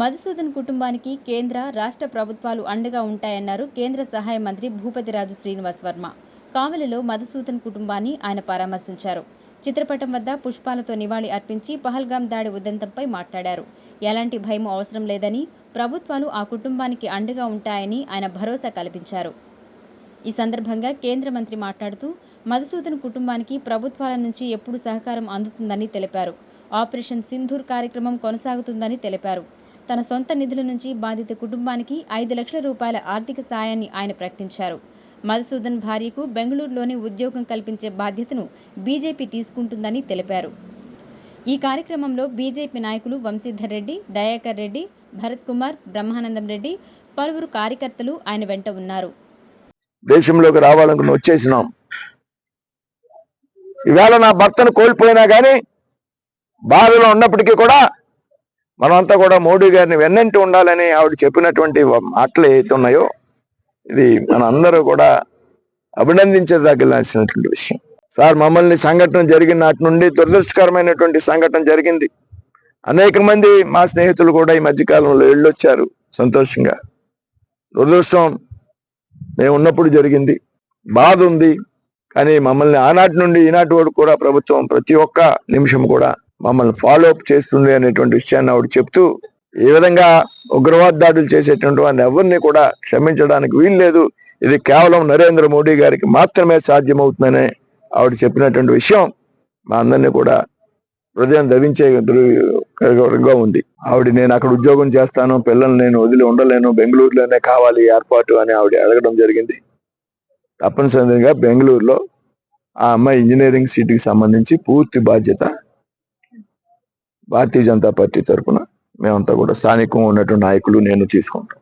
మధుసూదన్ కుటుంబానికి కేంద్ర, రాష్ట్ర ప్రభుత్వాలు అండగా ఉంటాయన్నారు కేంద్ర సహాయ మంత్రి భూపతిరాజు శ్రీనివాస్ వర్మ. కావలిలో మధుసూదన్ కుటుంబాన్ని ఆయన పరామర్శించారు. చిత్రపటం వద్ద పుష్పాలతో నివాళి అర్పించి పహల్గాం దాడి ఉదంతంపై మాట్లాడారు. ఎలాంటి భయం అవసరం లేదని, ప్రభుత్వాలు ఆ కుటుంబానికి అండగా ఉంటాయని ఆయన భరోసా కల్పించారు. ఈ సందర్భంగా కేంద్ర మంత్రి మాట్లాడుతూ మధుసూదన్ కుటుంబానికి ప్రభుత్వాల నుంచి ఎప్పుడు సహకారం అందుతుందని తెలిపారు. ఆపరేషన్ సింధూర్ కార్యక్రమం కొనసాగుతుందని తెలిపారు. తన సొంత నిధుల నుంచి బాధిత కుటుంబానికి 5 లక్షల రూపాయల ఆర్థిక సాయాన్ని ఆయన ప్రకటించారు. మధుసూదన్ భార్యకు బెంగళూరులోని ఉద్యోగం కల్పించే బాధ్యతను బీజేపీ తీసుకుంటుందని తెలిపారు. ఈ కార్యక్రమంలో బీజేపీ నాయకులు వంశీధర్ రెడ్డి, దయాకర్ రెడ్డి, భరత్ కుమార్, బ్రహ్మానందం రెడ్డి, పలువురు కార్యకర్తలు ఆయన వెంట ఉన్నారు. దేశంలోకి రావాలనుకుని వచ్చేసినాం. ఇవాళ నా భర్తను కోల్పోయినా కానీ బాధలో ఉన్నప్పటికీ కూడా మనమంతా కూడా మోడీ గారిని వెన్నంటి ఉండాలని ఆవిడ చెప్పినటువంటి మాటలు ఏవైతే ఉన్నాయో ఇది మన అందరూ కూడా అభినందించదగినటువంటి విషయం. సార్, మమ్మల్ని సంఘటన జరిగిన నాటి నుండి దురదృష్టకరమైనటువంటి సంఘటన జరిగింది. అనేక మంది మా స్నేహితులు కూడా ఈ మధ్యకాలంలో వెళ్ళొచ్చారు సంతోషంగా. దురదృష్టం మేము ఉన్నప్పుడు జరిగింది, బాధ ఉంది. కానీ మమ్మల్ని ఆనాటి నుండి ఈనాటి వరకు కూడా ప్రభుత్వం ప్రతి ఒక్క నిమిషం కూడా మమ్మల్ని ఫాలో అప్ చేస్తుంది అనేటువంటి విషయాన్ని ఆవిడ చెప్తూ, ఏ విధంగా ఉగ్రవాద దాడులు చేసేటువంటి వారిని ఎవరిని కూడా క్షమించడానికి వీల్లేదు, ఇది కేవలం నరేంద్ర మోడీ గారికి మాత్రమే సాధ్యమవుతుందని ఆవిడ చెప్పినటువంటి విషయం మా అందరినీ కూడా హృదయం దవించేగా ఉంది. ఆవిడ నేను అక్కడ ఉద్యోగం చేస్తాను, పిల్లల్ని నేను వదిలి ఉండలేను, బెంగళూరులోనే కావాలి ఏర్పాటు అని ఆవిడ అడగడం జరిగింది. తప్పనిసరిగా బెంగళూరులో ఆ అమ్మాయి ఇంజనీరింగ్ సీటుకి సంబంధించి పూర్తి బాధ్యత భారతీయ జనతా పార్టీ తరఫున మేమంతా కూడా స్థానికంగా ఉన్నటువంటి నాయకులు నేను తీసుకుంటాం.